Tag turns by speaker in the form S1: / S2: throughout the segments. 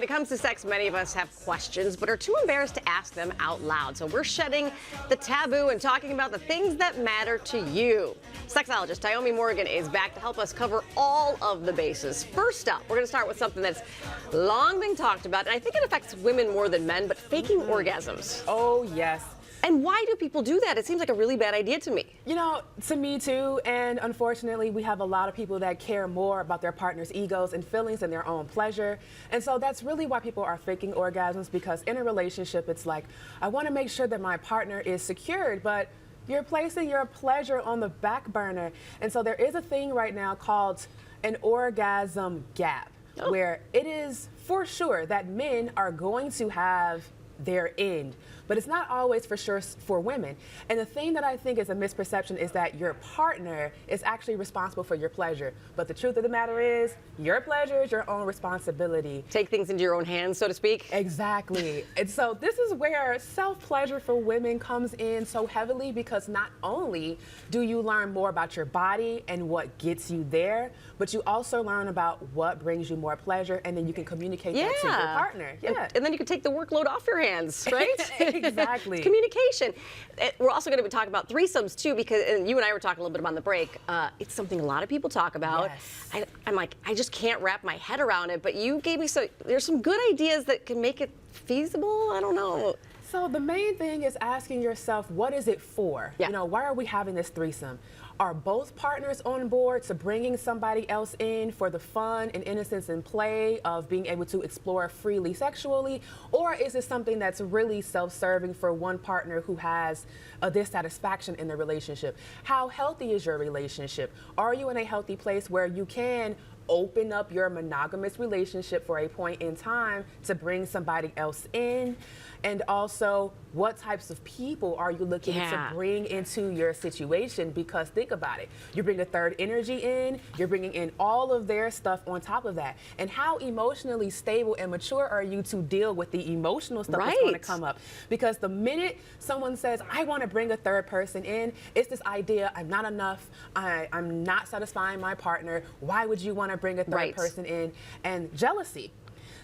S1: When it comes to sex, many of us have questions, but are too embarrassed to ask them out loud. So we're shedding the taboo and talking about the things that matter to you. Sexologist Tyomi Morgan is back to help us cover all of the bases. First up, we're going to start with something that's long been talked about, and I think it affects women more than men, but faking orgasms.
S2: Oh, yes.
S1: And why do people do that? It seems like a really bad idea to me.
S2: You know, to me too, and unfortunately we have a lot of people that care more about their partner's egos and feelings than their own pleasure. And so that's really why people are faking orgasms, because in a relationship it's like, I want to make sure that my partner is secured, but you're placing your pleasure on the back burner. And so there is a thing right now called an orgasm gap, where it is for sure that men are going to have their end, but it's not always for sure for women. And the thing that I think is a misperception is that your partner is actually responsible for your pleasure. But the truth of the matter is, your pleasure is your own responsibility.
S1: Take things into your own hands, so to speak.
S2: Exactly. And so this is where self-pleasure for women comes in so heavily, because not only do you learn more about your body and what gets you there, but you also learn about what brings you more pleasure, and then you can communicate that to your partner.
S1: And then you can take the workload off your hands. Right?
S2: Exactly.
S1: Communication. We're also going to talk about threesomes too, because and you and I were talking a little bit on the break. It's something a lot of people talk about.
S2: Yes.
S1: I'm like, I just can't wrap my head around it. But you gave me there's some good ideas that can make it feasible. I don't know.
S2: So the main thing is asking yourself, what is it for?
S1: Yeah.
S2: You know, why are we having this threesome? Are both partners on board to bringing somebody else in for the fun and innocence and play of being able to explore freely sexually? Or is it something that's really self-serving for one partner who has a dissatisfaction in the relationship? How healthy is your relationship? Are you in a healthy place where you can open up your monogamous relationship for a point in time to bring somebody else in? And also, what types of people are you looking to bring into your situation? Because think about it. You bring a third energy in, you're bringing in all of their stuff on top of that. And how emotionally stable and mature are you to deal with the emotional stuff that's going to come up? Because the minute someone says, I want to bring a third person in, it's this idea, I'm not enough, I'm not satisfying my partner, why would you want to bring a third person in? And jealousy.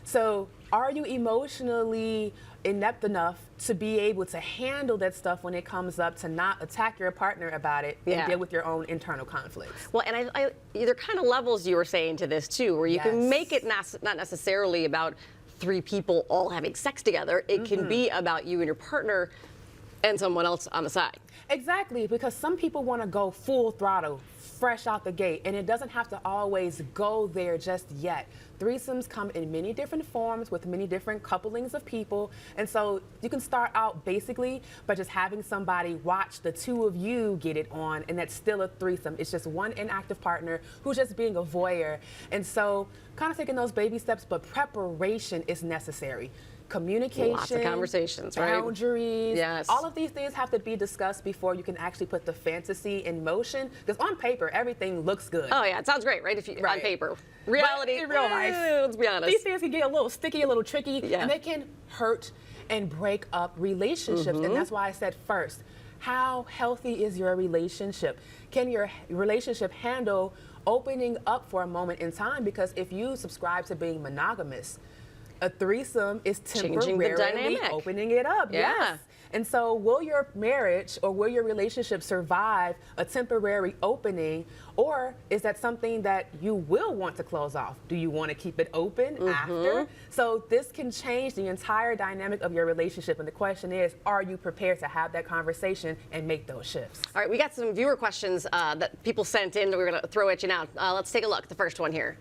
S2: So are you emotionally inept enough to be able to handle that stuff when it comes up, to not attack your partner about it and deal with your own internal conflicts?
S1: Well, and there are kind of levels you were saying to this too, where you can make it not necessarily about three people all having sex together. It can be about you and your partner and someone else on the side.
S2: Exactly, because some people want to go full throttle, fresh out the gate, and it doesn't have to always go there just yet. Threesomes come in many different forms with many different couplings of people, and so you can start out basically by just having somebody watch the two of you get it on, and that's still a threesome. It's just one inactive partner who's just being a voyeur. And so kind of taking those baby steps, but preparation is necessary. Communication,
S1: lots of conversations,
S2: boundaries, all of these things have to be discussed before you can actually put the fantasy in motion. Because on paper, everything looks good.
S1: Oh yeah, it sounds great, right? If you on paper, reality,
S2: but in real life,
S1: let's be honest,
S2: these things can get a little sticky, a little tricky, and they can hurt and break up relationships. And that's why I said first, how healthy is your relationship? Can your relationship handle opening up for a moment in time? Because if you subscribe to being monogamous, a threesome is temporarily opening it up. Yes. And so will your marriage or will your relationship survive a temporary opening, or is that something that you will want to close off? Do you want to keep it open after? So this can change the entire dynamic of your relationship, and the question is, are you prepared to have that conversation and make those shifts?
S1: All right, we got some viewer questions that people sent in that we're going to throw at you now. Let's take a look. The first one here.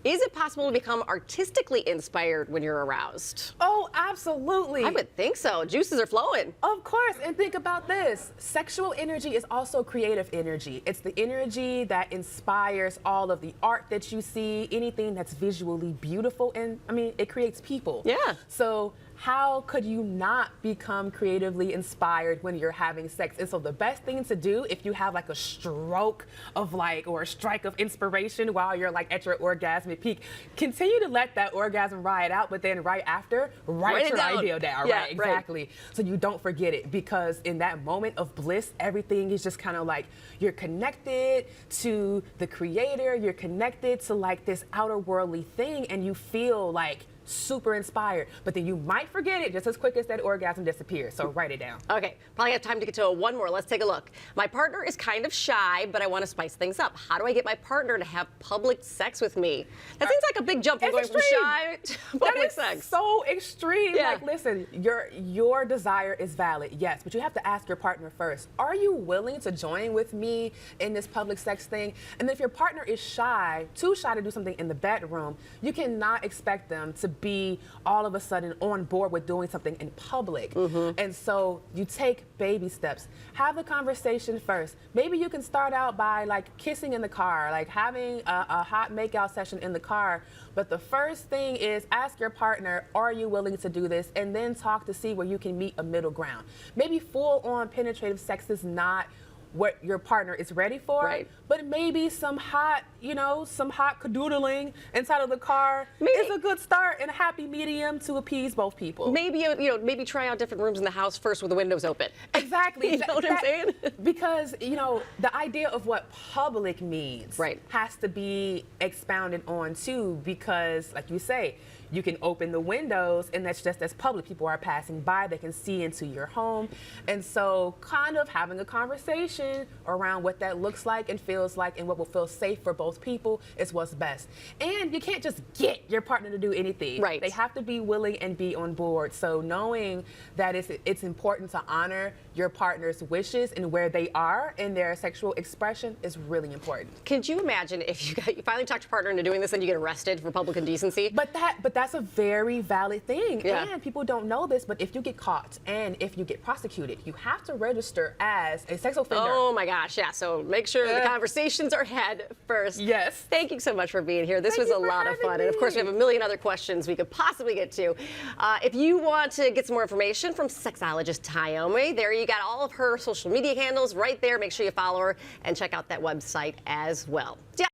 S1: Is it possible to become artistically inspired when you're aroused?
S2: Oh, absolutely.
S1: I would think so. Juices are flowing.
S2: Of course. And think about this. Sexual energy is also creative energy. It's the energy that inspires all of the art that you see, anything that's visually beautiful. And I mean, it creates people.
S1: Yeah.
S2: So how could you not become creatively inspired when you're having sex? And so the best thing to do if you have like a stroke of or a strike of inspiration while you're like at your orgasmic peak, continue to let that orgasm ride out, but then right after, write your idea down.
S1: Yeah,
S2: right, exactly. So you don't forget it, because in that moment of bliss, everything is just kind of like you're connected to the creator, you're connected to like this outer worldly thing, and you feel like super inspired, but then you might forget it just as quick as that orgasm disappears. So write it down.
S1: Okay, probably have time to get to one more. Let's take a look. My partner is kind of shy, but I want to spice things up. How do I get my partner to have public sex with me? That seems like a big jump from going from shy to public sex.
S2: So extreme.
S1: Yeah.
S2: Like, listen, your desire is valid, yes, but you have to ask your partner first. Are you willing to join with me in this public sex thing? And then if your partner is shy, too shy to do something in the bedroom, you cannot expect them to be all of a sudden on board with doing something in public. And so you take baby steps. Have the conversation first. Maybe you can start out by like kissing in the car, like having a hot makeout session in the car. But the first thing is ask your partner, are you willing to do this? And then talk to see where you can meet a middle ground. Maybe full on penetrative sex is not what your partner is ready for,
S1: right,
S2: but maybe some hot cadoodling inside of the car is a good start and a happy medium to appease both people.
S1: Maybe, maybe try out different rooms in the house first with the windows open.
S2: Exactly.
S1: You know what I'm saying?
S2: Because, the idea of what public means has to be expounded on too, because like you say, you can open the windows and that's just as public. People are passing by, they can see into your home. And so kind of having a conversation around what that looks like and feels like and what will feel safe for both people is what's best. And you can't just get your partner to do anything.
S1: Right.
S2: They have to be willing and be on board. So knowing that it's important to honor your partner's wishes and where they are in their sexual expression is really important.
S1: Could you imagine if you finally talked your partner into doing this and you get arrested for public indecency?
S2: But that's a very valid thing.
S1: Yeah.
S2: And people don't know this, but if you get caught and if you get prosecuted, you have to register as a sex offender.
S1: Oh my gosh, yeah. So make sure the conversations are had first.
S2: Yes.
S1: Thank you so much for being here. This was a lot of fun. And of course, we have a million other questions we could possibly get to. If you want to get some more information from Sexologist Tyomi, there you got all of her social media handles right there. Make sure you follow her and check out that website as well. Yeah.